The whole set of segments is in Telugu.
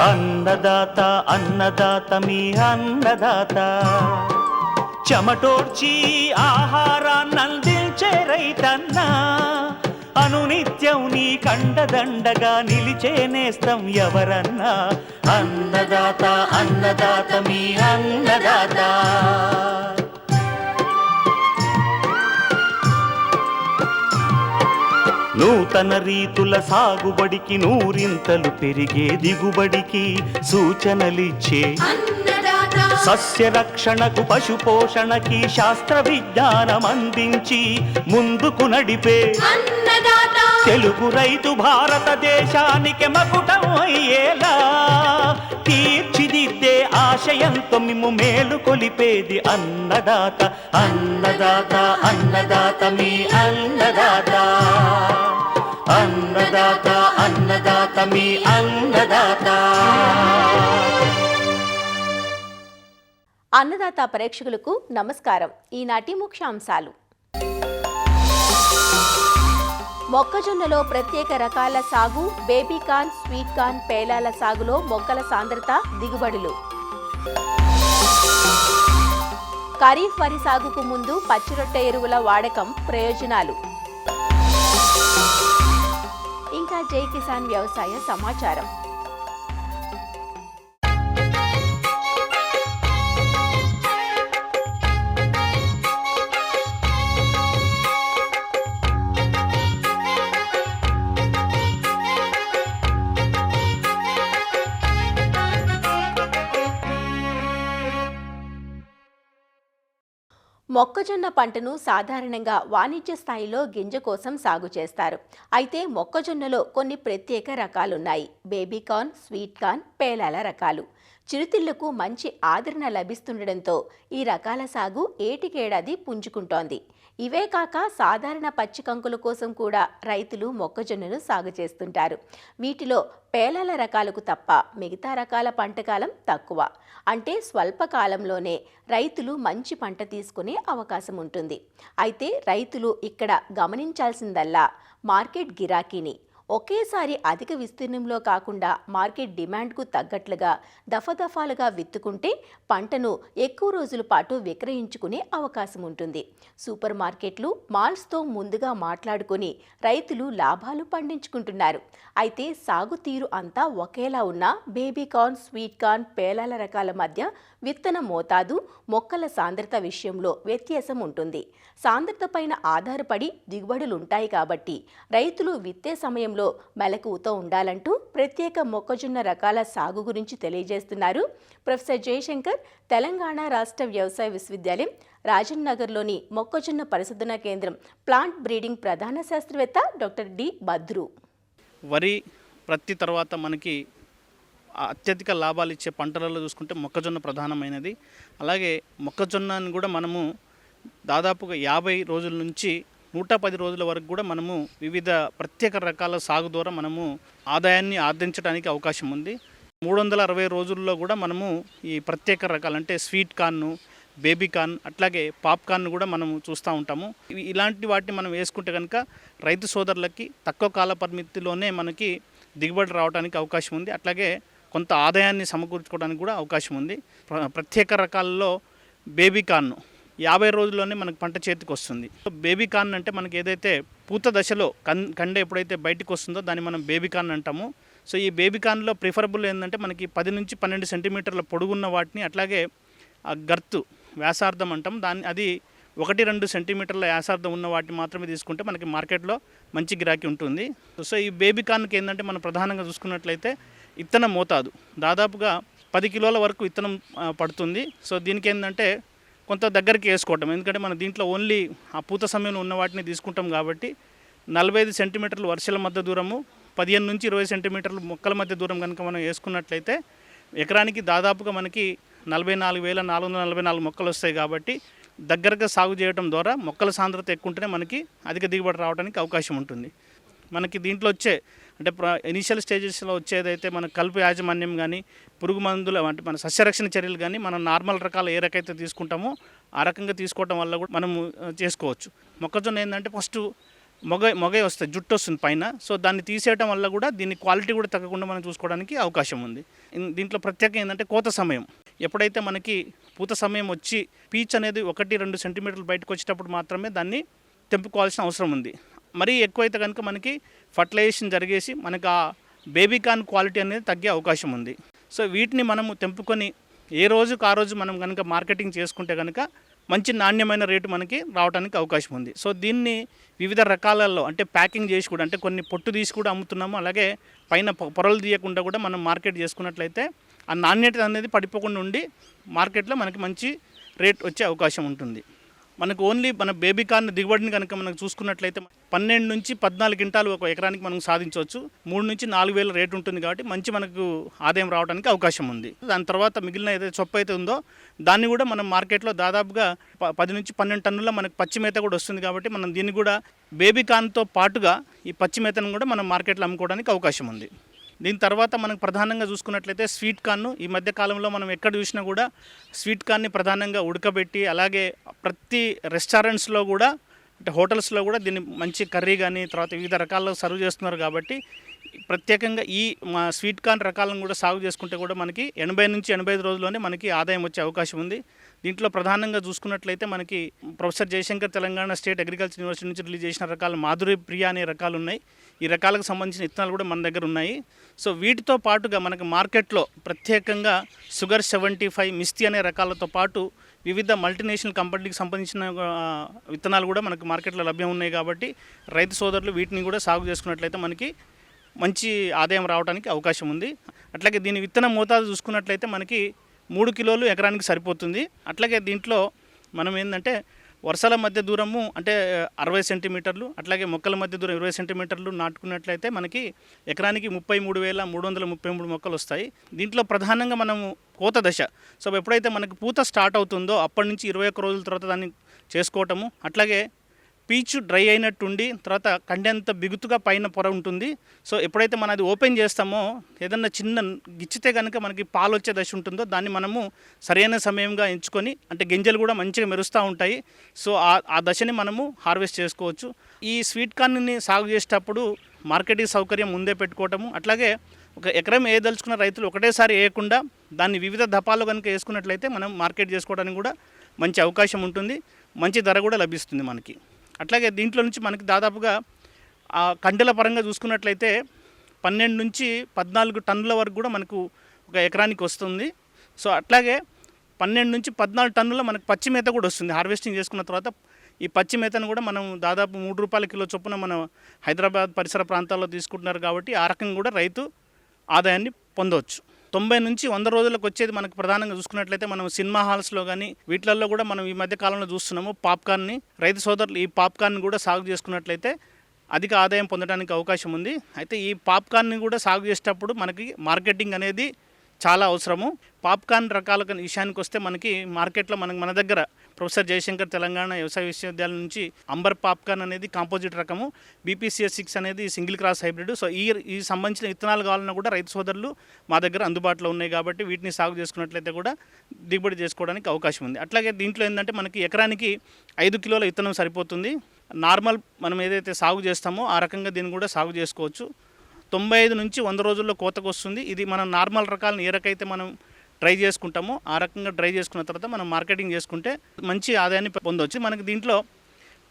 అన్నదాత అన్నదాత మీ అన్నదాత, చెమటోడ్చి ఆహారాన్నందించే రైతన్నా, అనునిత్యం నీ కండదండగా నిలిచే నేస్తం ఎవరన్నా. అన్నదాత అన్నదాత మీ అన్నదాత. నూతన రీతుల సాగుబడికి, నూరింతలు పెరిగే దిగుబడికి సూచనలిచ్చే సస్య రక్షణకు, పశు పోషణకి శాస్త్ర విజ్ఞానం అందించి ముందుకు నడిపే తెలుగు రైతు భారతదేశానికి మకుటం అయ్యేలా తీర్చిదిద్దే ఆశయంతో మిమ్ము మేలు కొలిపేది అన్నదాత. అన్నదాత అన్నదాత మీ అన్నదాత. అన్నదాత అన్నదాత మీ అన్నదాత. అన్నదాత ప్రేక్షకులకు నమస్కారం. ఈనాటి ముఖ్యాంశాలు: మొక్కజొన్నలో ప్రత్యేక రకాల సాగు, బేబీ కార్న్, స్వీట్ కార్న్, పేలాల సాగులో మొక్కల సాంద్రత, దిగుబడులు. ఖరీఫ్ వరి సాగుకు ముందు పచ్చిరొట్టె ఎరువుల వాడకం, ప్రయోజనాలు. ఇంకా జై కిసాన్ వ్యవసాయ సమాచారం. మొక్కజొన్న పంటను సాధారణంగా వాణిజ్య స్థాయిలో గింజ కోసం సాగు చేస్తారు. అయితే మొక్కజొన్నలో కొన్ని ప్రత్యేక రకాలున్నాయి. బేబీ కార్న్, స్వీట్ కార్న్, పేలాల రకాలు. చిరుతిళ్లకు మంచి ఆదరణ లభిస్తుండటంతో ఈ రకాల సాగు ఏటికేడాది పుంజుకుంటోంది. ఇవే కాక సాధారణ పచ్చి కంకుల కోసం కూడా రైతులు మొక్కజొన్నను సాగు చేస్తుంటారు. వీటిలో పేలాల రకాలకు తప్ప మిగతా రకాల పంటకాలం తక్కువ. అంటే స్వల్పకాలంలోనే రైతులు మంచి పంట తీసుకునే అవకాశం ఉంటుంది. అయితే రైతులు ఇక్కడ గమనించాల్సిందల్లా మార్కెట్ గిరాకీని. ఒకేసారి అధిక విస్తీర్ణంలో కాకుండా మార్కెట్ డిమాండ్కు తగ్గట్లుగా దఫాలుగా విత్తుకుంటే పంటను ఎక్కువ రోజుల పాటు విక్రయించుకునే అవకాశం ఉంటుంది. సూపర్ మార్కెట్లు, మాల్స్తో ముందుగా మాట్లాడుకుని రైతులు లాభాలు పండించుకుంటున్నారు. అయితే సాగు తీరు అంతా ఒకేలా ఉన్న బేబీ కార్న్, స్వీట్ కార్న్, పేలాల రకాల మధ్య విత్తన మోతాదు, మొక్కల సాంద్రత విషయంలో వ్యత్యాసం ఉంటుంది. సాంద్రత పైన ఆధారపడి దిగుబడులుంటాయి కాబట్టి రైతులు విత్తే సమయంలో మెలకువతో ఉండాలంటూ ప్రత్యేక మొక్కజొన్న రకాల సాగు గురించి తెలియజేస్తున్నారు ప్రొఫెసర్ జయశంకర్, తెలంగాణ రాష్ట్ర వ్యవసాయ విశ్వవిద్యాలయం రాజన్ నగర్లోని మొక్కజొన్న పరిశోధనా కేంద్రం ప్లాంట్ బ్రీడింగ్ ప్రధాన శాస్త్రవేత్త డాక్టర్ డి భద్రు. వరి ప్రతి తర్వాత మనకి అత్యధిక లాభాలు ఇచ్చే పంటలలో చూసుకుంటే మొక్కజొన్న ప్రధానమైనది. అలాగే మొక్కజొన్నని కూడా మనము దాదాపుగా 50 రోజుల నుంచి 110 రోజుల వరకు కూడా మనము వివిధ ప్రత్యేక రకాల సాగు ద్వారా మనము ఆదాయాన్ని ఆర్జించడానికి అవకాశం ఉంది. 360 రోజుల్లో కూడా మనము ఈ ప్రత్యేక రకాలు అంటే స్వీట్ కార్న్, బేబీ కార్న్, అట్లాగే పాప్కార్న్ కూడా మనము చూస్తూ ఉంటాము. ఇలాంటి వాటిని మనం వేసుకుంటే కనుక రైతు సోదరులకి తక్కువ కాల పరిమితిలోనే మనకి దిగుబడి రావడానికి అవకాశం ఉంది. అట్లాగే కొంత ఆదాయాన్ని సమకూర్చుకోవడానికి కూడా అవకాశం ఉంది. ప్రత్యేక రకాలలో బేబీ కార్న్ 50 రోజుల్లోనే మనకు పంట చేతికి వస్తుంది. బేబీ కార్న్ అంటే మనకి ఏదైతే పూత దశలో కండ ఎప్పుడైతే బయటకు వస్తుందో దాన్ని మనం బేబీ కార్న్ అంటాము. సో ఈ బేబీ కార్న్లో ప్రిఫరబుల్ ఏంటంటే మనకి 10 నుంచి 12 సెంటీమీటర్ల పొడుగున్న వాటిని, అట్లాగే ఆ గర్తు వ్యాసార్థం అంటాం దాన్ని, అది 1-2 సెంటీమీటర్ల వ్యాసార్థం ఉన్న వాటిని మాత్రమే తీసుకుంటే మనకి మార్కెట్లో మంచి గిరాకీ ఉంటుంది. సో ఈ బేబీ కార్న్కి ఏంటంటే మనం ప్రధానంగా చూసుకున్నట్లయితే ఇత్తనం మోతాదు దాదాపుగా 10 కిలోల వరకు ఇత్తనం పడుతుంది. సో దీనికి ఏంటంటే కొంత దగ్గరికి వేసుకోవటం, ఎందుకంటే మన దీంట్లో ఓన్లీ ఆ పూత సమయంలో ఉన్న వాటిని తీసుకుంటాం కాబట్టి 45 సెంటీమీటర్లు వర్షాల మధ్య దూరము, 15 నుంచి 20 సెంటీమీటర్లు మొక్కల మధ్య దూరం కనుక మనం వేసుకున్నట్లయితే ఎకరానికి దాదాపుగా మనకి 44,444 మొక్కలు వస్తాయి. కాబట్టి దగ్గరగా సాగు చేయడం ద్వారా మొక్కల సాంద్రత ఎక్కువ ఉంటేనే మనకి అధిక దిగుబడి రావడానికి అవకాశం ఉంటుంది. మనకి దీంట్లో వచ్చే అంటే ఇనిషియల్ స్టేజెస్లో వచ్చేదైతే మన కలుపు యాజమాన్యం కానీ, పురుగు మందులు అంటే మన సస్యరక్షణ చర్యలు కానీ మనం నార్మల్ రకాలు ఏ రకైతే తీసుకుంటామో ఆ రకంగా తీసుకోవడం వల్ల కూడా మనము చేసుకోవచ్చు. మొక్కజొన్న ఏంటంటే ఫస్ట్ మొగ వస్తుంది, జుట్టు వస్తుంది పైన. సో దాన్ని తీసేయడం వల్ల కూడా దీని క్వాలిటీ కూడా తగ్గకుండా మనం చూసుకోవడానికి అవకాశం ఉంది. దీంట్లో ప్రత్యేకంగా ఏంటంటే కోత సమయం. ఎప్పుడైతే మనకి పూత సమయం వచ్చి పీచ్ అనేది 1-2 సెంటీమీటర్లు బయటకు వచ్చేటప్పుడు మాత్రమే దాన్ని తెంపుకోవాల్సిన అవసరం ఉంది. మరీ ఎక్కువైతే కనుక మనకి ఫర్టిలైజేషన్ జరిగేసి మనకు ఆ బేబీ కార్న్ క్వాలిటీ అనేది తగ్గే అవకాశం ఉంది. సో వీటిని మనము తెంపుకొని ఏ రోజుకు ఆ రోజు మనం కనుక మార్కెటింగ్ చేసుకుంటే కనుక మంచి నాణ్యమైన రేటు మనకి రావడానికి అవకాశం ఉంది. సో దీన్ని వివిధ రకాలలో అంటే ప్యాకింగ్ చేసి కూడా, అంటే కొన్ని పొట్టు తీసి కూడా అమ్ముతున్నాము. అలాగే పైన పొరలు తీయకుండా కూడా మనం మార్కెట్ చేసుకున్నట్లయితే ఆ నాణ్యత అనేది పడిపోకుండా ఉండి మార్కెట్లో మనకి మంచి రేట్ వచ్చే అవకాశం ఉంటుంది. మనకు ఓన్లీ మన బేబీ కార్న్ దిగుబడిని కనుక మనం చూసుకున్నట్లయితే 12 నుంచి 14 క్వింటాలు ఒక ఎకరానికి మనం సాధించవచ్చు. 3 నుంచి 4 వేల రేటు ఉంటుంది కాబట్టి మంచి మనకు ఆదాయం రావడానికి అవకాశం ఉంది. దాని తర్వాత మిగిలిన ఏదైతే చొప్పు అయితే ఉందో దాన్ని కూడా మనం మార్కెట్లో దాదాపుగా 10 నుంచి 12 టన్నుల మనకు పచ్చి మేత కూడా వస్తుంది. కాబట్టి మనం దీన్ని కూడా బేబీ కార్న్తో పాటుగా ఈ పచ్చి మేతను కూడా మనం మార్కెట్లో అమ్ముకోవడానికి అవకాశం ఉంది. దీని తర్వాత మనకు ప్రధానంగా చూసుకున్నట్లయితే స్వీట్ కార్న్. ఈ మధ్య కాలంలో మనం ఎక్కడ చూసినా కూడా స్వీట్ కార్న్ని ప్రధానంగా ఉడకబెట్టి, అలాగే ప్రతి రెస్టారెంట్స్లో కూడా అంటే హోటల్స్లో కూడా దీన్ని మంచి కర్రీ కానీ తర్వాత వివిధ రకాల్లో సర్వ్ చేస్తున్నారు. కాబట్టి ప్రత్యేకంగా ఈ మా స్వీట్ కార్న్ రకాలను కూడా సాగు చేసుకుంటే కూడా మనకి 80 నుంచి 85 రోజుల్లోనే మనకి ఆదాయం వచ్చే అవకాశం ఉంది. దీంట్లో ప్రధానంగా చూసుకున్నట్లయితే మనకి professor Jayashankar Telangana state agriculture university నుంచి రిలీజ్ చేసిన రకాలు మాధురి ప్రియ అనే రకాలు ఉన్నాయి. ఈ రకాలకు సంబంధించిన విత్తనాలు కూడా మన దగ్గర ఉన్నాయి. సో వీటితో పాటుగా మనకు మార్కెట్లో ప్రత్యేకంగా షుగర్ 75 మిస్తి అనే రకాలతో పాటు వివిధ మల్టీనేషనల్ కంపెనీకి సంబంధించిన విత్తనాలు కూడా మనకు మార్కెట్లో లభ్యం ఉన్నాయి. కాబట్టి రైతు సోదరులు వీటిని కూడా సాగు చేసుకున్నట్లయితే మనకి మంచి ఆదాయం రావడానికి అవకాశం ఉంది. అట్లాగే దీని విత్తన మోతాదు చూసుకున్నట్లయితే మనకి 3 కిలోలు ఎకరానికి సరిపోతుంది. అట్లాగే దీంట్లో మనం ఏంటంటే వరుసల మధ్య దూరము అంటే 60 సెంటీమీటర్లు, అట్లాగే మొక్కల మధ్య దూరం 20 సెంటీమీటర్లు నాటుకున్నట్లయితే మనకి ఎకరానికి 33,333 మొక్కలు వస్తాయి. దీంట్లో ప్రధానంగా మనము కోత దశ. సో ఎప్పుడైతే మనకి పూత స్టార్ట్ అవుతుందో అప్పటి నుంచి 21 రోజుల తర్వాత దాన్ని చేసుకోవటము. అట్లాగే పీచు డ్రై అయినట్టుండి తర్వాత కండెంత బిగుతుగా పైన పొర ఉంటుంది. సో ఎప్పుడైతే మనం అది ఓపెన్ చేస్తామో ఏదన్నా చిన్న గిచ్చితే కనుక మనకి పాలు వచ్చే దశ ఉంటుందో దాన్ని మనము సరైన సమయంగా ఎంచుకొని, అంటే గింజలు కూడా మంచిగా మెరుస్తూ ఉంటాయి. సో ఆ దశని మనము హార్వెస్ట్ చేసుకోవచ్చు. ఈ స్వీట్ కార్న్ని సాగు చేసేటప్పుడు మార్కెటింగ్ సౌకర్యం ముందే పెట్టుకోవటము, అట్లాగే ఒక ఎకరం వేయదలుచుకున్న రైతులు ఒకటేసారి వేయకుండా దాన్ని వివిధ దపాలు కనుక వేసుకున్నట్లయితే మనం మార్కెట్ చేసుకోవడానికి కూడా మంచి అవకాశం ఉంటుంది. మంచి ధర కూడా లభిస్తుంది మనకి. అట్లాగే దీంట్లో నుంచి మనకి దాదాపుగా కండెల పరంగా చూసుకున్నట్లయితే 12 నుంచి 14 టన్నుల వరకు కూడా మనకు ఒక ఎకరానికి వస్తుంది. సో అట్లాగే 12 నుంచి 14 టన్నుల మనకు పచ్చి మేత కూడా వస్తుంది. హార్వెస్టింగ్ చేసుకున్న తర్వాత ఈ పచ్చి మేతను కూడా మనం దాదాపు 3 రూపాయల కిలో చొప్పున మనం హైదరాబాద్ పరిసర ప్రాంతాల్లో తీసుకుంటున్నారు. కాబట్టి ఆ రకంగా కూడా రైతు ఆదాయాన్ని పొందవచ్చు. 90 నుంచి 100 రోజులకు వచ్చేది మనకు ప్రధానంగా చూసుకున్నట్లయితే మనం సినిమా హాల్స్లో కానీ వీటిల్లో కూడా మనం ఈ మధ్య కాలంలో చూస్తున్నాము పాప్కార్న్ని. రైతు సోదరులు ఈ పాప్కార్న్ కూడా సాగు చేసుకున్నట్లయితే అధిక ఆదాయం పొందడానికి అవకాశం ఉంది. అయితే ఈ పాప్కార్న్ని కూడా సాగు చేసేటప్పుడు మనకి మార్కెటింగ్ అనేది చాలా అవసరము. పాప్కార్న్ రకాల విషయానికి వస్తే మనకి మార్కెట్లో మన దగ్గర ప్రొఫెసర్ జయశంకర్ తెలంగాణ వ్యవసాయ విశ్వవిద్యాలయం నుంచి అంబర్ పాప్కార్న్ అనేది కాంపోజిట్ రకము, BPCS 6 అనేది సింగిల్ క్రాస్ హైబ్రిడ్. సో ఈ సంబంధించిన విత్తనాలు కావాలన్నా కూడా రైతు సోదరులు మా దగ్గర అందుబాటులో ఉన్నాయి. కాబట్టి వీటిని సాగు చేసుకున్నట్లయితే కూడా దిగుబడి చేసుకోవడానికి అవకాశం ఉంది. అట్లాగే దీంట్లో ఏంటంటే మనకి ఎకరానికి 5 కిలోల విత్తనం సరిపోతుంది. నార్మల్ మనం ఏదైతే సాగు చేస్తామో ఆ రకంగా దీన్ని కూడా సాగు చేసుకోవచ్చు. 95 నుంచి 100 రోజుల్లో కోతకు వస్తుంది. ఇది మనం నార్మల్ రకాలను ఏ రకైతే మనం డ్రై చేసుకుంటామో ఆ రకంగా డ్రై చేసుకున్న తర్వాత మనం మార్కెటింగ్ చేసుకుంటే మంచి ఆదాయాన్ని పొందవచ్చు. మనకి దీంట్లో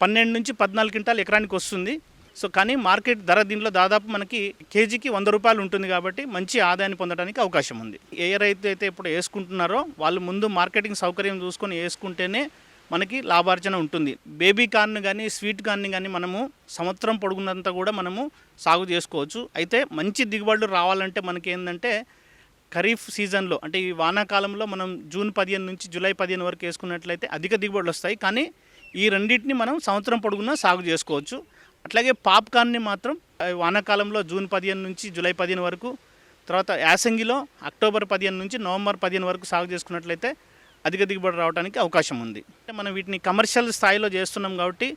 12 నుంచి 14 క్వింటాలు ఎకరానికి వస్తుంది. సో కానీ మార్కెట్ ధర దీంట్లో దాదాపు మనకి కేజీకి 100 రూపాయలు ఉంటుంది. కాబట్టి మంచి ఆదాయాన్ని పొందడానికి అవకాశం ఉంది. ఏ రైతు అయితే ఇప్పుడు వేసుకుంటున్నారో వాళ్ళు ముందు మార్కెటింగ్ సౌకర్యం చూసుకొని వేసుకుంటేనే మనకి లాభార్జన ఉంటుంది. బేబీ కార్న్ కానీ స్వీట్ కార్న్ కానీ మనము సంవత్సరం పొడుగునంతా కూడా మనము సాగు చేసుకోవచ్చు. అయితే మంచి దిగుబడులు రావాలంటే మనకి ఏంటంటే ఖరీఫ్ సీజన్లో అంటే ఈ వానాకాలంలో మనం జూన్ 15 నుంచి జూలై 15 వరకు వేసుకున్నట్లయితే అధిక దిగుబడులు వస్తాయి. కానీ ఈ రెండింటిని మనం సంవత్సరం పొడుగునా సాగు చేసుకోవచ్చు. అట్లాగే పాప్కార్న్ని మాత్రం వానాకాలంలో జూన్ 15 నుంచి జూలై 15 వరకు, తర్వాత యాసంగిలో అక్టోబర్ 15 నుంచి నవంబర్ 15 వరకు సాగు చేసుకున్నట్లయితే అధిక దిగుబడి రావడానికి అవకాశం ఉంది. మనం వీటిని కమర్షియల్ స్థాయిలో చేస్తున్నాం కాబట్టి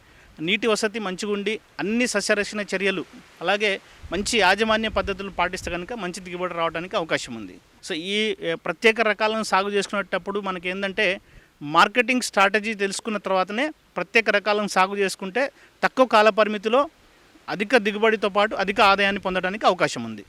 నీటి వసతి మంచిగా ఉండి అన్ని సస్యరక్షణ చర్యలు అలాగే మంచి యాజమాన్య పద్ధతులు పాటిస్తే కనుక మంచి దిగుబడి రావడానికి అవకాశం ఉంది. సో ఈ ప్రత్యేక రకాలను సాగు చేసుకునేటప్పుడు మనకి ఏంటంటే మార్కెటింగ్ స్ట్రాటజీ తెలుసుకున్న తర్వాతనే ప్రత్యేక రకాలను సాగు చేసుకుంటే తక్కువ కాల పరిమితిలో అధిక దిగుబడితో పాటు అధిక ఆదాయాన్ని పొందడానికి అవకాశం ఉంది.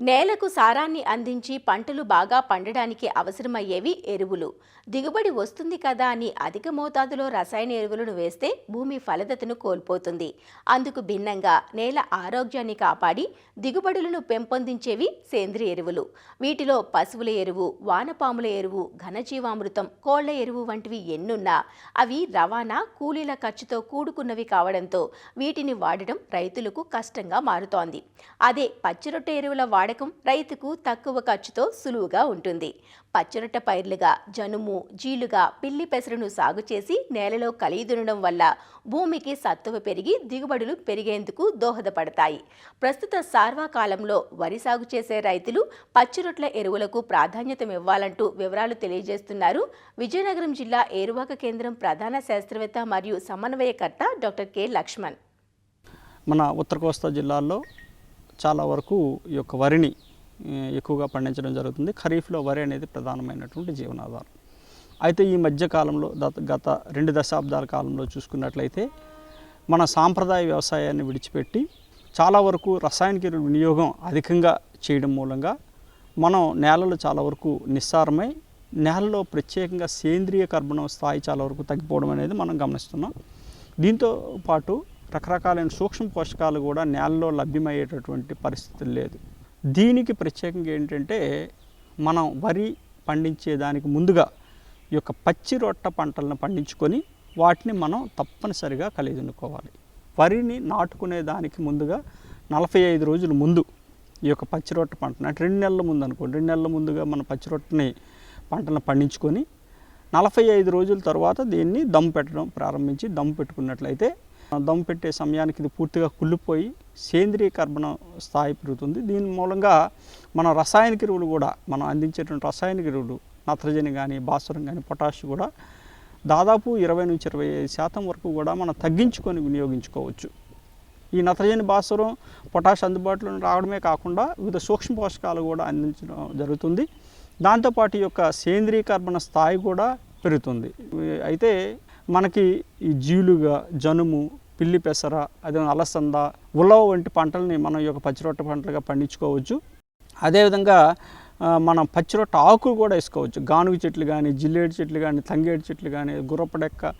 నేలకు సారాన్ని అందించి పంటలు బాగా పండడానికి అవసరమయ్యేవి ఎరువులు. దిగుబడి వస్తుంది కదా అని అధిక మోతాదులో రసాయన ఎరువులను వేస్తే భూమి ఫలదతను కోల్పోతుంది. అందుకు భిన్నంగా నేల ఆరోగ్యాన్ని కాపాడి దిగుబడులను పెంపొందించేవి సేంద్రియ ఎరువులు. వీటిలో పశువుల ఎరువు, వానపాముల ఎరువు, ఘనజీవామృతం, కోళ్ల ఎరువు వంటివి ఎన్నున్నా అవి రవాణా, కూలీల ఖర్చుతో కూడుకున్నవి కావడంతో వీటిని వాడడం రైతులకు కష్టంగా మారుతోంది. అదే పచ్చిరొట్ట ఎరువుల వాడకం రైతుకు తక్కువ ఖర్చుతో సులువుగా ఉంటుంది. పచ్చిరొట్ట పైర్లుగా జనుము, జీలుగా, పిల్లి పెసరును సాగు చేసి నేలలో కలియదునడం వల్ల భూమికి సత్తువ పెరిగి దిగుబడులు పెరిగేందుకు దోహదపడతాయి. ప్రస్తుత సార్వా కాలంలో వరి సాగు చేసే రైతులు పచ్చిరొట్ల ఎరువులకు ప్రాధాన్యతమివ్వాలంటూ వివరాలు తెలియజేస్తున్నారు విజయనగరం జిల్లా ఏరువాక కేంద్రం ప్రధాన శాస్త్రవేత్త మరియు సమన్వయకర్త డాక్టర్ కె లక్ష్మణ్. మన ఉత్తర కోస్తా జిల్లాల్లో చాలా వరకు ఈ యొక్క వరిని ఎక్కువగా పండించడం జరుగుతుంది. ఖరీఫ్లో వరి అనేది ప్రధానమైనటువంటి జీవనాధారం. అయితే ఈ మధ్యకాలంలో గత 2 దశాబ్దాల కాలంలో చూసుకున్నట్లయితే మన సాంప్రదాయ వ్యవసాయాన్ని విడిచిపెట్టి చాలా వరకు రసాయనిక ఎరువుల వినియోగం అధికంగా చేయడం మూలంగా మనం నేలలు చాలా వరకు నిస్సారమై నేలలో ప్రత్యేకంగా సేంద్రియ కర్బనం స్థాయి చాలా వరకు తగ్గిపోవడం అనేది మనం గమనిస్తున్నాం. దీంతో పాటు రకరకాలైన సూక్ష్మ పోషకాలు కూడా నేలలో లభ్యమయ్యేటటువంటి పరిస్థితులు లేదు. దీనికి ప్రత్యేకంగా ఏంటంటే మనం వరి పండించేదానికి ముందుగా ఈ యొక్క పచ్చి రొట్ట పంటలను పండించుకొని వాటిని మనం తప్పనిసరిగా కలియదున్నుకోవాలి. వరిని నాటుకునే దానికి ముందుగా 45 రోజుల ముందు ఈ యొక్క పచ్చి రొట్ట పంటను, అంటే 2 నెలల ముందు అనుకోండి, 2 నెలల ముందుగా మన పచ్చి రొట్టని పంటను పండించుకొని 45 రోజుల తర్వాత దీన్ని దమ్ము పెట్టడం ప్రారంభించి దమ్ము పెట్టుకున్నట్లయితే దమ్ము పెట్టే సమయానికి ఇది పూర్తిగా కుళ్ళిపోయి సేంద్రియ కర్బనం స్థాయి పెరుగుతుంది. దీని మూలంగా మన రసాయనిక ఎరువులు కూడా మనం అందించేటువంటి రసాయనిక ఎరువులు నత్రజని కానీ, భాస్వరం కానీ, పొటాష్ కూడా దాదాపు 20-25% వరకు కూడా మనం తగ్గించుకొని వినియోగించుకోవచ్చు. ఈ నత్రజని, భాస్వరం, పొటాష్ అందుబాటులో రావడమే కాకుండా వివిధ సూక్ష్మ పోషకాలు కూడా అందించడం జరుగుతుంది. దాంతోపాటు ఈ యొక్క సేంద్రియ కర్బన స్థాయి కూడా పెరుగుతుంది. అయితే మనకి ఈ జీలుగా, జనుము, పిల్లి పెసర, అదే అలసంద, ఉలవ వంటి పంటల్ని మనం ఈ యొక్క పచ్చిరొట్ట పంటలుగా పండించుకోవచ్చు. అదేవిధంగా మనం పచ్చిరొట్ట ఆకులు కూడా వేసుకోవచ్చు. గానుగ చెట్లు కానీ, జిల్లేడు చెట్లు కానీ, తంగేడు చెట్లు కానీ, గుర్రపడెక్క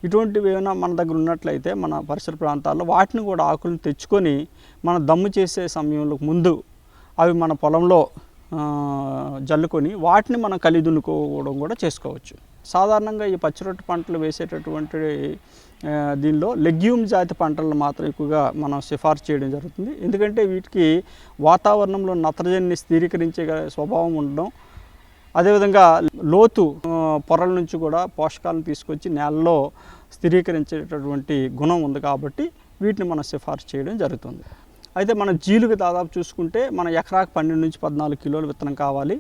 ఇటువంటివి ఏమైనా మన దగ్గర ఉన్నట్లయితే మన పరిసర ప్రాంతాల్లో వాటిని కూడా ఆకులను తెచ్చుకొని మనం దమ్ము చేసే సమయంలో ముందు అవి మన పొలంలో జల్లుకొని వాటిని మనం కలిదున్నుకోవడం కూడా చేసుకోవచ్చు. సాధారణంగా ఈ పచ్చిరొట్ట పంటలు వేసేటటువంటి దీనిలో లెగ్యూమ్ జాతి పంటలను మాత్రం ఎక్కువగా మనం సిఫార్సు చేయడం జరుగుతుంది. ఎందుకంటే వీటికి వాతావరణంలో నత్రజనిని స్థిరీకరించే స్వభావం ఉండడం, అదేవిధంగా లోతు పొరల నుంచి కూడా పోషకాలను తీసుకొచ్చి నేలలో స్థిరీకరించేటటువంటి గుణం ఉంది కాబట్టి వీటిని మనం సిఫార్సు చేయడం జరుగుతుంది. అయితే మన జీలుగు దాదాపు చూసుకుంటే మన ఎకరాకు 12-14 కిలోల విత్తనం కావాలి.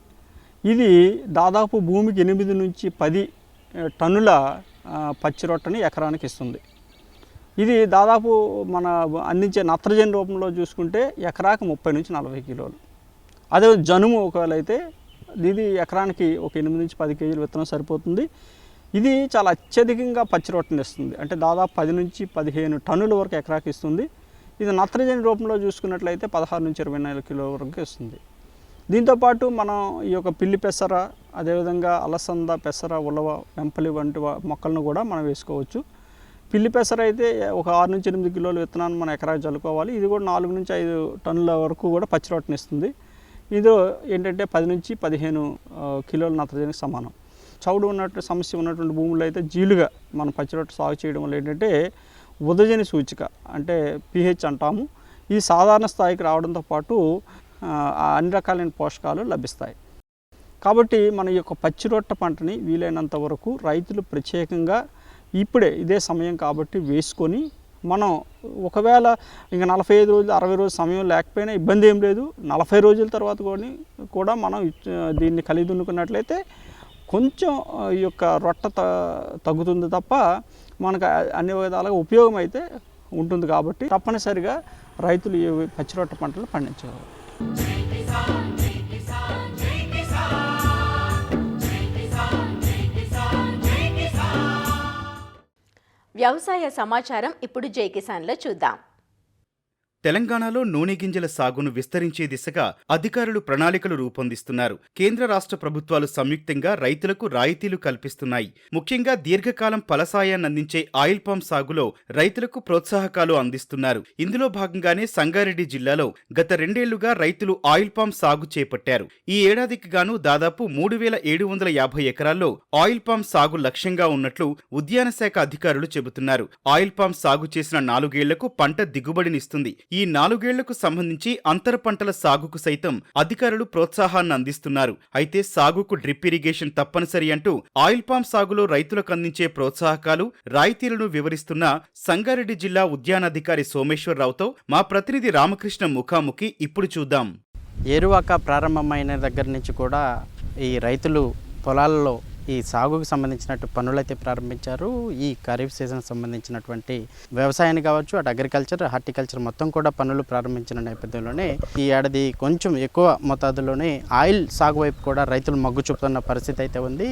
ఇది దాదాపు భూమికి 8-10 టన్నుల పచ్చిరొట్టని ఎకరానికి ఇస్తుంది. ఇది దాదాపు మన అందించే నత్రజని రూపంలో చూసుకుంటే ఎకరాకు 30-40 కిలోలు. అదే జనుము ఒకవేళ అయితే ఇది ఎకరానికి ఒక 8-10 కేజీల విత్తనం సరిపోతుంది. ఇది చాలా అత్యధికంగా పచ్చిరొట్టని ఇస్తుంది. అంటే దాదాపు 10-15 టన్నుల వరకు ఎకరాకి ఇస్తుంది. ఇది నత్రజని రూపంలో చూసుకున్నట్లయితే 16-24 కిలోల వరకు ఇస్తుంది. దీంతోపాటు మనం ఈ యొక్క పిల్లి పెసర, అదేవిధంగా అలసంద, పెసర, ఉలవ, వెంపలి వంటి మొక్కలను కూడా మనం వేసుకోవచ్చు. పిల్లి పెసర అయితే ఒక 6-8 కిలోల విత్తనాన్ని మనం ఎకరాకి చల్లుకోవాలి. ఇది కూడా 4-5 టన్నుల వరకు కూడా పచ్చిరొట్టని ఇస్తుంది. ఇది ఏంటంటే 10-15 కిలోల నత్రజనికి సమానం. చౌడు ఉన్నట్టు సమస్య ఉన్నటువంటి భూముల్లో అయితే జీలుగా మనం పచ్చిరొట్ట సాగు చేయడం వల్ల ఏంటంటే ఉదజని సూచిక అంటే pH అంటాము, ఈ సాధారణ స్థాయికి రావడంతో పాటు అన్ని రకాలైన పోషకాలు లభిస్తాయి. కాబట్టి మన ఈ యొక్క పచ్చిరొట్ట పంటని వీలైనంత వరకు రైతులు ప్రత్యేకంగా ఇప్పుడే ఇదే సమయం కాబట్టి వేసుకొని మనం ఒకవేళ ఇంకా 45 రోజులు 60 రోజులు సమయం లేకపోయినా ఇబ్బంది ఏం లేదు. 40 రోజుల తర్వాత కూడా మనం దీన్ని కలిగి దున్నుకున్నట్లయితే కొంచెం ఈ యొక్క రొట్ట తగ్గుతుంది తప్ప మనకు అన్ని విధాలుగా ఉపయోగం అయితే ఉంటుంది. కాబట్టి తప్పనిసరిగా రైతులు ఈ పచ్చి రొట్ట పంటలు పండించారు. వ్యవసాయ సమాచారం ఇప్పుడు జై కిసాన్లో చూద్దాం. తెలంగాణలో నూనె గింజల సాగును విస్తరించే దిశగా అధికారులు ప్రణాళికలు రూపొందిస్తున్నారు. కేంద్ర రాష్ట్ర ప్రభుత్వాలు సంయుక్తంగా రైతులకు రాయితీలు కల్పిస్తున్నాయి. ముఖ్యంగా దీర్ఘకాలం ఫలసాయాన్ని అందించే ఆయిల్ పామ్ సాగులో రైతులకు ప్రోత్సాహకాలు అందిస్తున్నారు. ఇందులో భాగంగానే సంగారెడ్డి జిల్లాలో గత 2 ఏళ్లుగా రైతులు ఆయిల్ పామ్ సాగు చేపట్టారు. ఈ ఏడాదికి గాను దాదాపు 3750 ఎకరాల్లో ఆయిల్ పామ్ సాగు లక్ష్యంగా ఉన్నట్లు ఉద్యాన శాఖ అధికారులు చెబుతున్నారు. ఆయిల్ పామ్ సాగు చేసిన 4 ఏళ్లకు పంట దిగుబడినిస్తుంది. ఈ 4 ఏళ్లకు సంబంధించి అంతర పంటల సాగుకు సైతం అధికారులు ప్రోత్సాహాన్ని అందిస్తున్నారు. అయితే సాగుకు డ్రిప్ ఇరిగేషన్ తప్పనిసరి అంటూ ఆయిల్ పామ్ సాగులో రైతులకు అందించే ప్రోత్సాహకాలు, రాయితీలను వివరిస్తున్న సంగారెడ్డి జిల్లా ఉద్యానాధికారి సోమేశ్వరరావుతో మా ప్రతినిధి రామకృష్ణ ముఖాముఖి ఇప్పుడు చూద్దాం. ఏరువాక ప్రారంభమైన దగ్గర నుంచి కూడా ఈ రైతులు పొలాలలో ఈ సాగుకు సంబంధించినట్టు పనులైతే ప్రారంభించారు. ఈ ఖరీఫ్ సీజన్ సంబంధించినటువంటి వ్యవసాయాన్ని కావచ్చు, అటు అగ్రికల్చర్, హార్టికల్చర్ మొత్తం కూడా పనులు ప్రారంభించిన నేపథ్యంలోనే ఈ ఏడాది కొంచెం ఎక్కువ మోతాదులోనే ఆయిల్ సాగు వైపు కూడా రైతులు మొగ్గు చూపుతున్న పరిస్థితి అయితే ఉంది.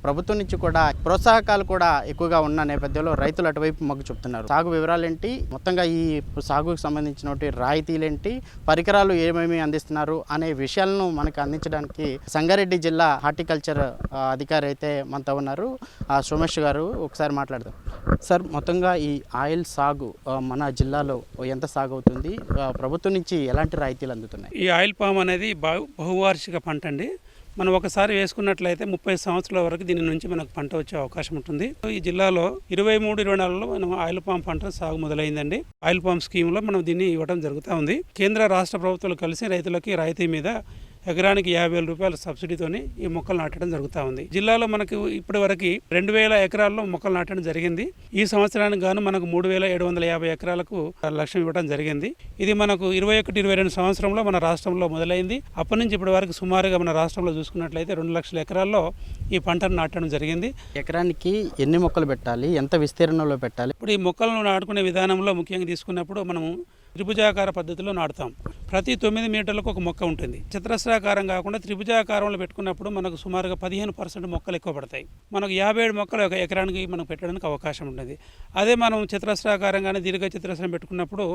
ప్రభుత్వం నుంచి కూడా ప్రోత్సాహకాలు కూడా ఎక్కువగా ఉన్న నేపథ్యంలో రైతులు అటువైపు మొగ్గు చూపుతున్నారు. సాగు వివరాలేంటి, మొత్తంగా ఈ సాగుకు సంబంధించినటువంటి రాయితీలేంటి, పరికరాలు ఏమేమి అందిస్తున్నారు అనే విషయాలను మనకు అందించడానికి సంగారెడ్డి జిల్లా హార్టికల్చర్ అధికారి అయితే మనతో ఉన్నారు. సోమేష్ గారు, ఒకసారి మాట్లాడదాం. సార్, మొత్తంగా ఈ ఆయిల్ సాగు మన జిల్లాలో ఎంత సాగు అవుతుంది, ప్రభుత్వం నుంచి ఎలాంటి రాయితీలు అందుతున్నాయి? ఈ ఆయిల్ పామ్ అనేది బహువార్షిక పంట అండి. మనం ఒకసారి వేసుకున్నట్లయితే 30 సంవత్సరాల వరకు దీని నుంచి మనకు పంట వచ్చే అవకాశం ఉంటుంది. ఈ జిల్లాలో 23-24లో మనం ఆయిల్ పామ్ పంట సాగు మొదలైందండి. ఆయిల్ పామ్ స్కీమ్లో మనం దీన్ని ఇవ్వడం జరుగుతూ ఉంది. కేంద్ర రాష్ట్ర ప్రభుత్వాలు కలిసి రైతులకి రాయితీ మీద ఎకరానికి 50,000 రూపాయల సబ్సిడీతోని ఈ మొక్కలు నాటడం జరుగుతూ ఉంది. జిల్లాలో మనకు ఇప్పటి వరకు 2,000 ఎకరాల్లో మొక్కలు నాటడం జరిగింది. ఈ సంవత్సరానికి గాను మనకు 3,750 ఎకరాలకు లక్ష్యం ఇవ్వడం జరిగింది. ఇది మనకు 21-22 సంవత్సరంలో మన రాష్ట్రంలో మొదలైంది. అప్పటి నుంచి ఇప్పటి వరకు సుమారుగా మన రాష్ట్రంలో చూసుకున్నట్లయితే 2 లక్షల ఎకరాల్లో ఈ పంటను నాటడం జరిగింది. ఎకరానికి ఎన్ని మొక్కలు పెట్టాలి, ఎంత విస్తీర్ణంలో పెట్టాలి? ఇప్పుడు ఈ మొక్కలను నాటుకునే విధానంలో ముఖ్యంగా తీసుకున్నప్పుడు మనము త్రిభుజాకార పద్ధతిలో నాటుతాం. ప్రతి 9 మీటర్లకు ఒక మొక్క ఉంటుంది. చతురస్రాకారం కాకుండా త్రిభుజాకారంలో పెట్టుకున్నప్పుడు మనకు సుమారుగా 15% మొక్కలు ఎక్కువ పడతాయి. మనకు 57 మొక్కలు ఒక ఎకరానికి మనం పెట్టడానికి అవకాశం ఉంటుంది. అదే మనం చతురస్రాకారంగానే దీర్ఘ చతురస్రం పెట్టుకున్నప్పుడు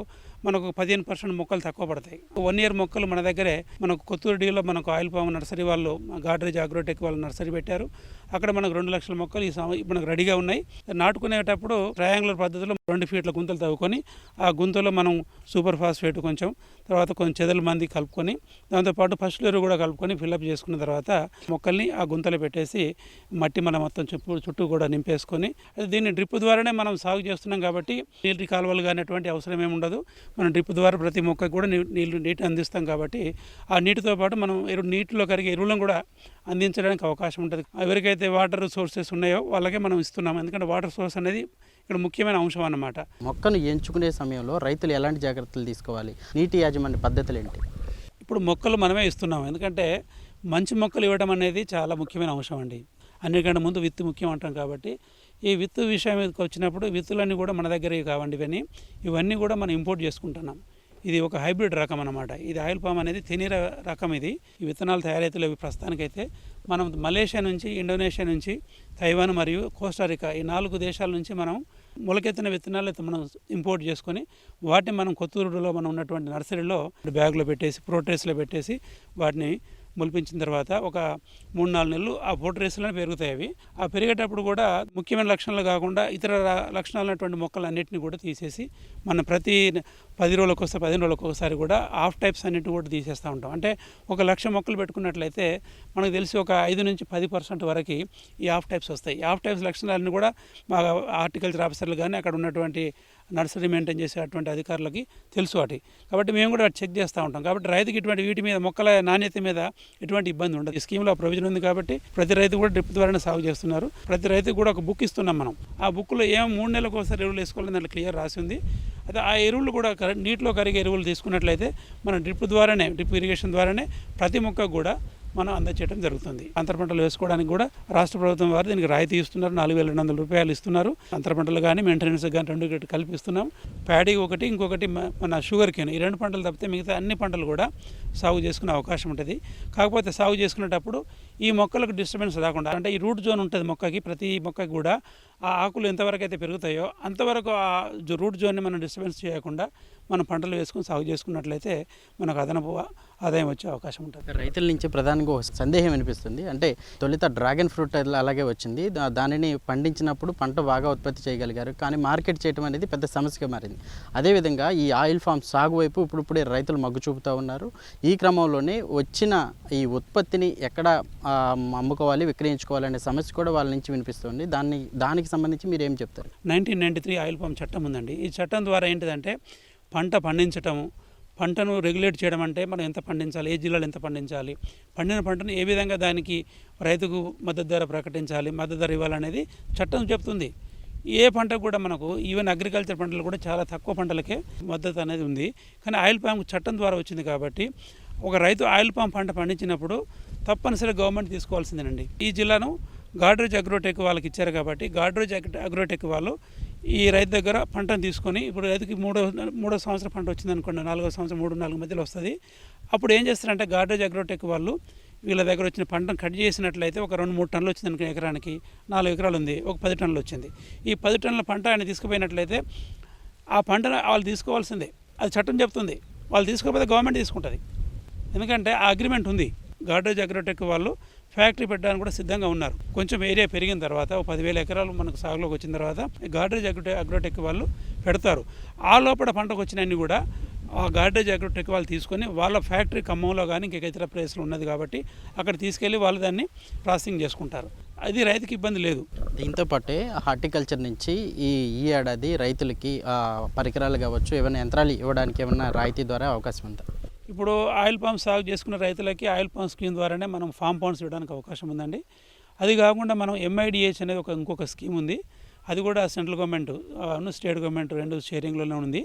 మనకు 15% మొక్కలు తక్కువ పడతాయి. 1 ఇయర్ మొక్కలు మన దగ్గరే మనకు కొత్తూరుడిలో మనకు ఆయిల్ పామ్ నర్సరీ వాళ్ళు, గాడ్రేజ్ అగ్రోటెక్ వాళ్ళు నర్సరీ పెట్టారు. అక్కడ మనకు 2 లక్షల మొక్కలు మనకు రెడీగా ఉన్నాయి. నాటుకునేటప్పుడు ట్రయాంగులర్ పద్ధతిలో 2 ఫీట్ల గుంతలు తవ్వుకొని ఆ గుంతలో మనం సూపర్ ఫాస్ఫేట్ కొంచెం, తర్వాత కొంచెం చెదల మంది కలుపుకొని, దాంతోపాటు ఫస్ట్ ఎరువు కూడా కలుపుకొని ఫిల్అప్ చేసుకున్న తర్వాత మొక్కల్ని ఆ గుంతలో పెట్టేసి మట్టి మనం మొత్తం చుట్టూ కూడా నింపేసుకొని, దీన్ని డ్రిప్ ద్వారానే మనం సాగు చేస్తున్నాం కాబట్టి నీటి కాలువలు కానీ అటువంటి అవసరం ఏమి ఉండదు. మనం డ్రిప్ ద్వారా ప్రతి మొక్కకు కూడా నీటి అందిస్తాం కాబట్టి ఆ నీటితో పాటు మనం నీటిలో కరిగే ఎరువులను కూడా అందించడానికి అవకాశం ఉంటుంది. ఎవరికైతే వాటర్ సోర్సెస్ ఉన్నాయో వాళ్ళకే మనం ఇస్తున్నాం. ఎందుకంటే వాటర్ సోర్స్ అనేది ఇక్కడ ముఖ్యమైన అంశం అన్నమాట. మొక్కను ఎంచుకునే సమయంలో రైతులు ఎలాంటి జాగ్రత్తలు తీసుకోవాలి, నీటి యాజమాన్య పద్ధతులు ఏంటి? ఇప్పుడు మొక్కలు మనమే ఇస్తున్నాం. ఎందుకంటే మంచి మొక్కలు ఇవ్వడం అనేది చాలా ముఖ్యమైన అంశం అండి. అన్నిటికంటే ముందు విత్తు ముఖ్యం అంటాం కాబట్టి ఈ విత్తు విషయం వచ్చినప్పుడు విత్తులన్నీ కూడా మన దగ్గర కావండి. ఇవన్నీ కూడా మనం ఇంపోర్ట్ చేసుకుంటున్నాం. ఇది ఒక హైబ్రిడ్ రకం అన్నమాట. ఇది ఆయిల్ పామ్ అనేది తెనీర రకం. ఇది ఈ విత్తనాలు తయారైతే ప్రస్తుతానికైతే మనం మలేషియా నుంచి, ఇండోనేషియా నుంచి, తైవాన్ మరియు కోస్టారికా ఈ 4 దేశాల నుంచి మనం మొలకెత్తిన విత్తనాలు అయితే మనం ఇంపోర్ట్ చేసుకొని వాటిని మనం కొత్తూరులో మనం ఉన్నటువంటి నర్సరీలో బ్యాగ్లో పెట్టేసి ప్రోట్రేస్లో పెట్టేసి వాటిని మొలిపించిన తర్వాత ఒక 3-4 నెలలు ఆ పోట్రేస్లోనే పెరుగుతాయి. అవి ఆ పెరిగేటప్పుడు కూడా ముఖ్యమైన లక్షణాలు కాకుండా ఇతర లక్షణాలైనటువంటి మొక్కలు అన్నింటినీ కూడా తీసేసి మనం ప్రతి 10 రోజులకు ఒకసారి 15 రోజులకు ఒకసారి కూడా ఆఫ్ టైప్స్ అన్నింటినీ కూడా తీసేస్తూ ఉంటాం. అంటే 1,00,000 మొక్కలు పెట్టుకున్నట్లయితే మనకు తెలిసి ఒక 5-10% వరకు ఈ ఆఫ్ టైప్స్ వస్తాయి. ఈ ఆఫ్ టైప్స్ లక్షణాలన్నీ కూడా మా హార్టికల్చర్ ఆఫీసర్లు కానీ అక్కడ ఉన్నటువంటి నర్సరీ మెయింటైన్ చేసేటువంటి అధికారులకి తెలుసు వాటి. కాబట్టి మేము కూడా చెక్ చేస్తూ ఉంటాం. కాబట్టి రైతుకి ఇటువంటి వీటి మీద మొక్కల నాణ్యత మీద ఎటువంటి ఇబ్బంది ఉండదు. ఈ స్కీమ్లో ప్రొవిజన్ ఉంది కాబట్టి ప్రతి రైతు కూడా డ్రిప్ ద్వారానే సాగు చేస్తున్నారు. ప్రతి రైతుకు కూడా ఒక బుక్ ఇస్తున్నాం మనం. ఆ బుక్లో 3 నెలలకు ఒకసారి ఎరువులు వేసుకోవాలని దాంట్లో క్లియర్ రాసి ఉంది. అయితే ఆ ఎరువులు కూడా నీటిలో కరిగే ఎరువులు తీసుకున్నట్లయితే మనం డ్రిప్ ఇరిగేషన్ ద్వారానే ప్రతి మొక్కకు కూడా మనం అందచేయడం జరుగుతుంది. అంతర పంటలు వేసుకోవడానికి కూడా రాష్ట్ర ప్రభుత్వం వారు దీనికి రాయితీ ఇస్తున్నారు. 4,200 రూపాయలు ఇస్తున్నారు. అంతర పంటలు కానీ మెయింటెనెన్స్ కానీ 2 కల్పిస్తున్నాం. ప్యాడీ ఒకటి, ఇంకొకటి మన షుగర్ కేన్, ఈ 2 పంటలు తప్పితే మిగతా అన్ని పంటలు కూడా సాగు చేసుకునే అవకాశం ఉంటుంది. కాకపోతే సాగు చేసుకునేటప్పుడు ఈ మొక్కలకు డిస్టర్బెన్స్ రాకుండా, అంటే ఈ రూట్ జోన్ ఉంటుంది మొక్కకి, ప్రతి మొక్కకి కూడా ఆ ఆకులు ఎంతవరకు అయితే పెరుగుతాయో అంతవరకు ఆ రూట్ జోన్ని మనం డిస్టర్బెన్స్ చేయకుండా మనం పంటలు వేసుకుని సాగు చేసుకున్నట్లయితే మనకు అదనపు ఆదాయం వచ్చే అవకాశం ఉంటుంది. రైతుల నుంచి ప్రధానంగా ఒక సందేహం అనిపిస్తుంది. అంటే తొలుత డ్రాగన్ ఫ్రూట్ అలాగే వచ్చింది, దానిని పండించినప్పుడు పంట బాగా ఉత్పత్తి చేయగలిగారు, కానీ మార్కెట్ చేయడం అనేది పెద్ద సమస్యగా మారింది. అదేవిధంగా ఈ ఆయిల్ ఫామ్ సాగు వైపు ఇప్పుడిప్పుడే రైతులు మొగ్గు చూపుతూ ఉన్నారు. ఈ క్రమంలోనే వచ్చిన ఈ ఉత్పత్తిని ఎక్కడ అమ్ముకోవాలి, విక్రయించుకోవాలనే సమస్య కూడా వాళ్ళ నుంచి వినిపిస్తుంది. దానికి సంబంధించి మీరు ఏం చెప్తారు? 1993 ఆయిల్ ఫామ్ చట్టం ఉందండి. ఈ చట్టం ద్వారా ఏంటిదంటే పంట పండించటము, పంటను రెగ్యులేట్ చేయడం, అంటే మనం ఎంత పండించాలి, ఏ జిల్లాలో ఎంత పండించాలి, పండిన పంటను ఏ విధంగా దానికి రైతుకు మద్దతు ధర ప్రకటించాలి, మద్దతు ధర ఇవ్వాలనేది చట్టం చెప్తుంది. ఏ పంటకు కూడా మనకు ఈవెన్ అగ్రికల్చర్ పంటలు కూడా చాలా తక్కువ పంటలకే మద్దతు అనేది ఉంది. కానీ ఆయిల్ పామ్ చట్టం ద్వారా వచ్చింది కాబట్టి ఒక రైతు ఆయిల్ పామ్ పంట పండించినప్పుడు తప్పనిసరిగా గవర్నమెంట్ తీసుకోవాల్సిందేనండి. ఈ జిల్లాను గాడ్రేజ్ అగ్రోటెక్ వాళ్ళకి ఇచ్చారు కాబట్టి గాడ్రేజ్ అగ్రోటెక్ వాళ్ళు ఈ రైతు దగ్గర పంటను తీసుకొని, ఇప్పుడు రైతుకి మూడో సంవత్సరం పంట వచ్చింది అనుకోండి, 4వ సంవత్సరం 3-4 మధ్యలో వస్తుంది. అప్పుడు ఏం చేస్తారంటే గాడ్రేజ్ అగ్రోటెక్ వాళ్ళు వీళ్ళ దగ్గర వచ్చిన పంటను కట్ చేసినట్లయితే ఒక 2-3 టన్నులు వచ్చింది అనుకో, ఎకరానికి 4 ఎకరాలు ఉంది, ఒక 10 టన్నులు వచ్చింది. ఈ 10 టన్నుల పంట ఆయన తీసుకుపోయినట్లయితే ఆ పంటను వాళ్ళు తీసుకోవాల్సిందే. అది చట్టం చెప్తుంది. వాళ్ళు తీసుకోకపోతే గవర్నమెంట్ తీసుకుంటుంది. ఎందుకంటే ఆ అగ్రిమెంట్ ఉంది. గాడ్రేజ్ అగ్రోటెక్ వాళ్ళు ఫ్యాక్టరీ పెట్టడానికి కూడా సిద్ధంగా ఉన్నారు. కొంచెం ఏరియా పెరిగిన తర్వాత, ఒక 10,000 ఎకరాలు మనకు సాగులోకి వచ్చిన తర్వాత గాడ్రేజ్ అగ్రోటెక్ వాళ్ళు పెడతారు. ఆ లోపల పంటకు వచ్చినన్ని కూడా ఆ గాడ్రేజ్ అగ్రోటెక్ వాళ్ళు తీసుకొని వాళ్ళ ఫ్యాక్టరీ ఖమ్మంలో కానీ ఇంక ఇతర ప్లేస్లో ఉన్నది కాబట్టి అక్కడ తీసుకెళ్ళి వాళ్ళు దాన్ని ప్రాసెసింగ్ చేసుకుంటారు. అది రైతుకి ఇబ్బంది లేదు. దీంతో పాటే హార్టికల్చర్ నుంచి ఈ ఏడాది రైతులకి పరికరాలు కావచ్చు, ఏమైనా యంత్రాలు ఇవ్వడానికి ఏమైనా రాయితీ ద్వారా అవకాశం ఉందా? ఇప్పుడు ఆయిల్ పామ్ సాగు చేసుకున్న రైతులకి ఆయిల్ పామ్ స్కీమ్ ద్వారానే మనం ఫామ్ పౌండ్స్ ఇవ్వడానికి అవకాశం ఉందండి. అది కాకుండా మనం MIDH అనేది ఇంకొక స్కీమ్ ఉంది. అది కూడా సెంట్రల్ గవర్నమెంట్ స్టేట్ గవర్నమెంట్ 2 షేరింగ్లోనే ఉంది.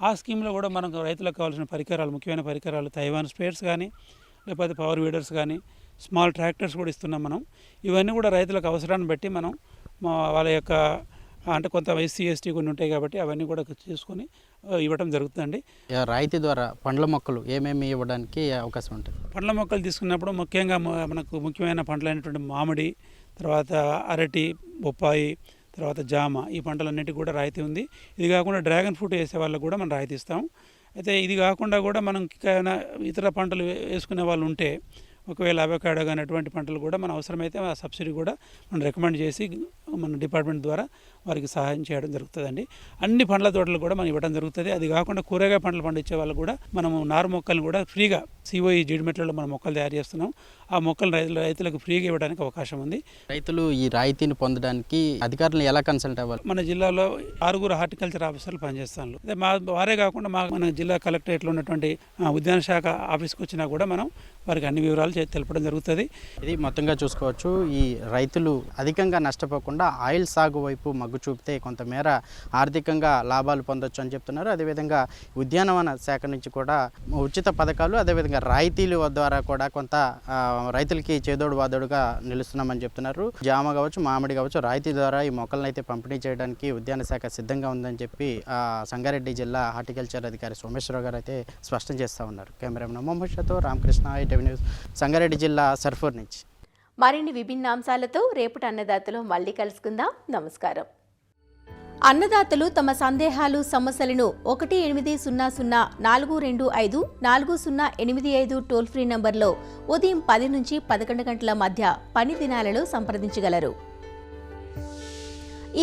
ఆ స్కీమ్లో కూడా మనకు రైతులకు కావాల్సిన పరికరాలు, ముఖ్యమైన పరికరాలు, తైవాన్ స్పేర్స్ కానీ, లేకపోతే పవర్ వీడర్స్ కానీ, స్మాల్ ట్రాక్టర్స్ కూడా ఇస్తున్నాం మనం. ఇవన్నీ కూడా రైతులకు అవసరాన్ని బట్టి మనం వాళ్ళ యొక్క, అంటే కొంత SC ST కొన్ని ఉంటాయి కాబట్టి అవన్నీ కూడా చేసుకొని ఇవ్వడం జరుగుతుందండి. రాయితీ ద్వారా పండ్ల మొక్కలు ఏమేమి ఇవ్వడానికి అవకాశం ఉంటుంది? పండ్ల మొక్కలు తీసుకున్నప్పుడు ముఖ్యంగా మనకు ముఖ్యమైన పంటలైనటువంటి మామిడి, తర్వాత అరటి, బొప్పాయి, తర్వాత జామ, ఈ పంటలన్నిటికీ కూడా రాయితీ ఉంది. ఇది కాకుండా డ్రాగన్ ఫ్రూట్ వేసే వాళ్ళకు కూడా మనం రాయితీ ఇస్తాం. అయితే ఇది కాకుండా కూడా మనం ఇంకా ఇతర పంటలు వేసుకునే వాళ్ళు ఉంటే, ఒకవేళ అవకాడో కానీ అటువంటి పంటలు కూడా మనం అవసరమైతే ఆ సబ్సిడీ కూడా మనం రికమెండ్ చేసి మన డిపార్ట్మెంట్ ద్వారా వారికి సహాయం చేయడం జరుగుతుందండి. అన్ని పండ్ల తోటలు కూడా మనం ఇవ్వడం జరుగుతుంది. అది కాకుండా కూరగాయ పంటలు పండించే వాళ్ళు కూడా మనము నారు మొక్కలు కూడా ఫ్రీగా COE జీడిమెట్లలో మనం మొక్కలు తయారు చేస్తున్నాం. ఆ మొక్కలు రైతులకు ఫ్రీగా ఇవ్వడానికి అవకాశం ఉంది. రైతులు ఈ రాయితీని పొందడానికి అధికారులను ఎలా కన్సల్ట్ అవ్వాలి? మన జిల్లాలో 6 హార్టికల్చర్ ఆఫీసర్లు పనిచేస్తాను. అదే వారే కాకుండా మన జిల్లా కలెక్టరేట్లో ఉన్నటువంటి ఉద్యాన శాఖ ఆఫీస్కి వచ్చినా కూడా మనం వారికి అన్ని వివరాలు తెలపడం జరుగుతుంది. ఇది మొత్తంగా చూసుకోవచ్చు. ఈ రైతులు అధికంగా నష్టపోకుండా ఆయిల్ సాగు వైపు మగ్గు చూపితే కొంతమేర ఆర్థికంగా లాభాలు పొందొచ్చు అని చెప్తున్నారు. అదేవిధంగా ఉద్యానవన శాఖ నుంచి కూడా ఉచిత పథకాలు, అదేవిధంగా రాయితీలు ద్వారా కూడా కొంత రైతులకి చేదోడు వాదోడుగా నిలుస్తున్నామని చెప్తున్నారు. జామ కావచ్చు, మామిడి కావచ్చు, రాయితీ ద్వారా ఈ మొక్కలను అయితే పంపిణీ చేయడానికి ఉద్యాన శాఖ సిద్ధంగా ఉందని చెప్పి సంగారెడ్డి జిల్లా హార్టికల్చర్ అధికారి సోమేశ్వరరావు గారు అయితే స్పష్టం చేస్తూ ఉన్నారు. కెమెరామెన్ మొహమ్మద్ షాతో రామకృష్ణ, ITV న్యూస్, సంగారెడ్డి జిల్లా సర్ఫూర్ నుంచి. మరిన్ని విభిన్న అంశాలతో రేపటి అన్నదాతలో మళ్ళీ కలుసుకుందాం. నమస్కారం. అన్నదాతలు తమ సందేహాలు, సమస్యలను 1800-425-4085 టోల్ ఫ్రీ నంబర్లో ఉదయం 10 నుంచి 11 గంటల మధ్య పని దినాలలో సంప్రదించగలరు.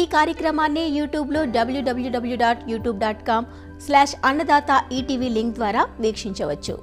ఈ కార్యక్రమాన్ని యూట్యూబ్లో www.youtube.com/అన్నదాత ETV లింక్ ద్వారా వీక్షించవచ్చు.